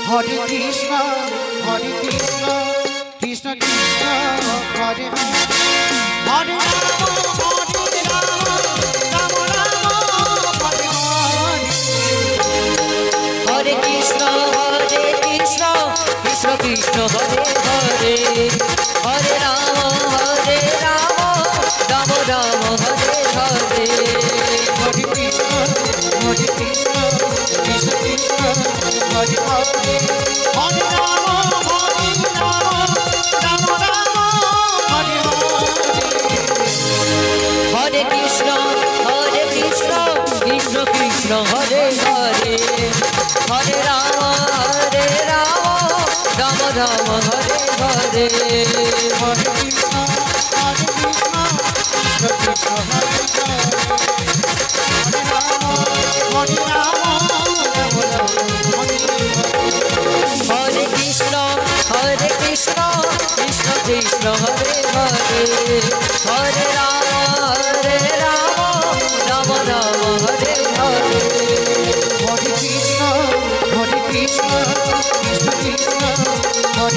Hare Krishna, Krishna Krishna, Hare Hare, Hare Rama, Rama Rama, Hare Hare. Hare Krishna, Krishna Krishna, Hare Hare, Hare Rama, Rama Rama, Hare Hare. Hare Krishna, Krishna Krishna, Hare Hare, Hare Rama, Rama Rama, Hare Hare. Hare Krishna, Krishna Krishna, Hare Hare, Hare Rama, Rama Rama, Hare Hare. Hare Krishna, Krishna Krishna, Hare Hare, Hare Rama, Hare Rama, Rama Rama, Hare Hare. Hare Krishna, Krishna Krishna, Hare Hare, Hare Rama,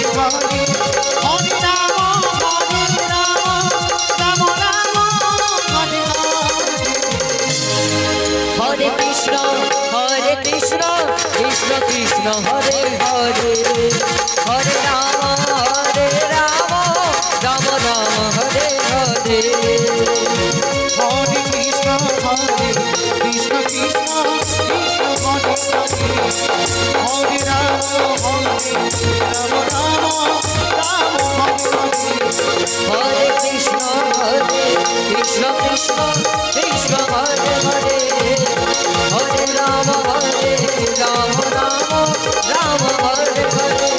Rama Rama, Hare Hare. Hare Krishna, Krishna Krishna, Hare Hare, Hare Rama, Rama Rama, Hare Hare. Hare Krishna, Krishna Krishna, Hare Hare, Hare Rama, Rama Rama, Hare Hare. Hare Krishna, Krishna Krishna, Hare Hare, Hare Rama, Rama Rama, Hare Hare. Hare Krishna, Krishna Krishna, Hare Hare, Hare Rama, Rama Hare Hare.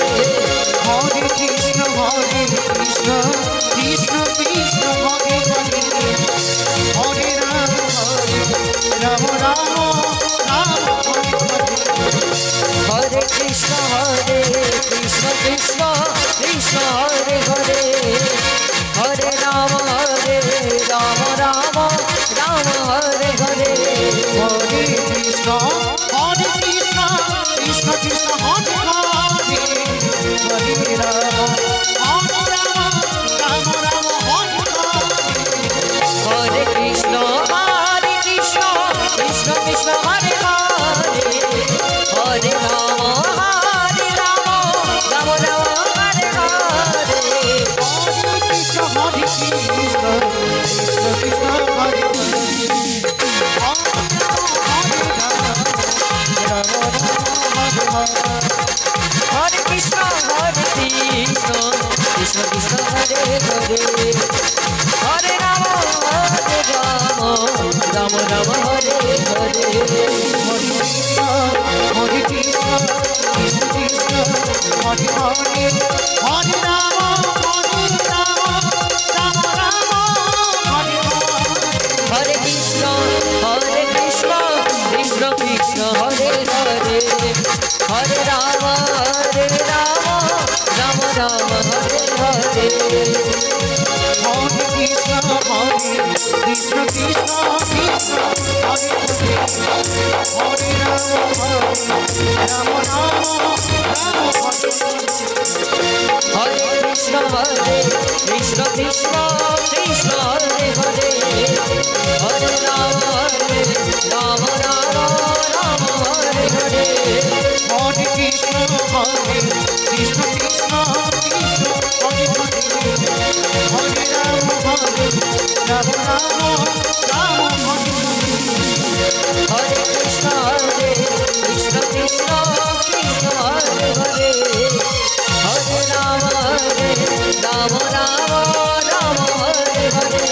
Hare Krishna, Krishna Krishna, Hare Hare, Hare Rama, Rama Rama, Hare Hare. Hare Krishna, Krishna Krishna, Hare Hare, Hare Rama, Rama Hare Hare. Hare Krishna, Krishna Krishna, Hare Hare, Hare Rama, Rama Rama, Hare Hare. Hare Krishna, Krishna Krishna, Hare Hare, Hare Rama, Rama Hare Hare. Hare Krishna, Krishna Krishna, Hare Hare Krishna, Krishna Krishna, Hare Hare, Hare Rama, Rama Rama, Hare Hare. Hare Krishna, Krishna Krishna, Hare Hare, Hare Rama, Rama Rama, Hare Hare. Hare Krishna, Krishna Krishna, Hare Hare, Hare Rama, Rama Rama, Hare Hare. Hare Krishna, Krishna Krishna, Hare Hare, Hare Rama, Rama Rama, Hare Hare. Hare Krishna, Krishna Krishna, Hare Hare, Hare Rama, Rama Rama, Hare Hare. Hare Krishna, Krishna Krishna, Hare Hare, Hare Rama, Rama Rama, Hare Hare. Hare Krishna, Krishna Krishna, Hare Hare, Hare Rama, Rama Rama, Hare Hare.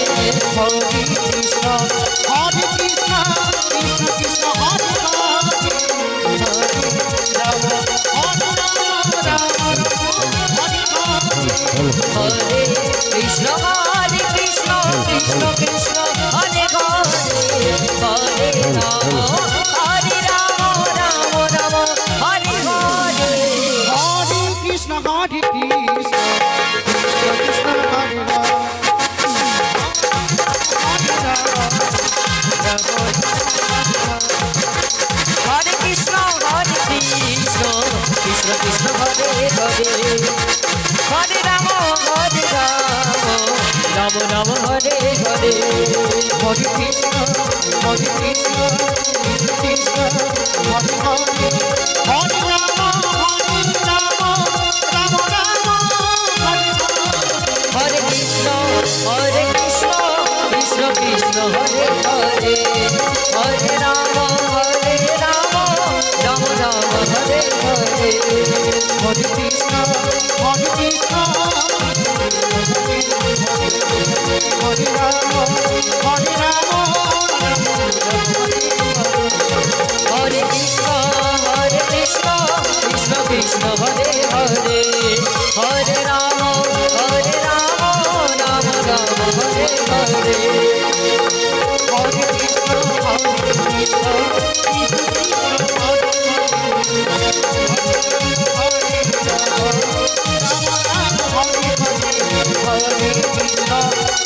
Hare Krishna, Krishna Krishna, Hare Hare, Hare Rama, Rama Rama, Hare Hare. Hare Krishna, Krishna Krishna, Hare Hare, Hare Rama, Rama Rama, Hare Hare. Hare Krishna, Krishna Krishna, Hare Rama, Hare Rama, Rama Rama, Hare Krishna, Krishna Krishna Hare Hare Hare Ram Ram Ram Hare Hare Hare Krishna Hare Krishna Krishna Hare Hare Hare Ram Ram Ram Hare Hare Krishna Krishna Krishna Hare Hare Hare Ram Ram Ram Hare Hare Hare Krishna Hare Krishna Hare Ram Hare Ram Hare Krishna Krishna Krishna Hare Hare Hare Ram Ram Ram Hare Hare Hare Krishna Hare Krishna Krishna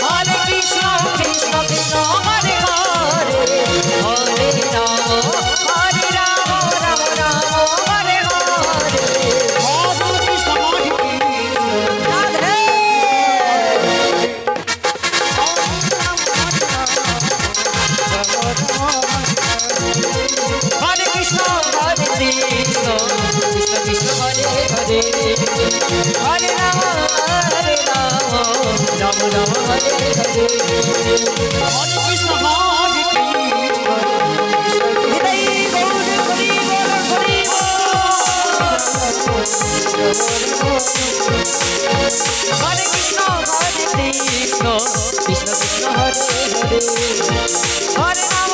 Hare Krishna Krishna Krishna Hare Hare Hare Ram Ram Ram Hare Hare Radhe Hare Krishna Krishna Krishna Hare Hare Hare Ram Ram Ram Hare Hare Hridoy Gour Hari ball Hari Hare Krishna Krishna Krishna Hare Hare Hare Ram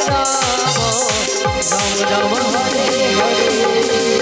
Ram Ram Hare Hare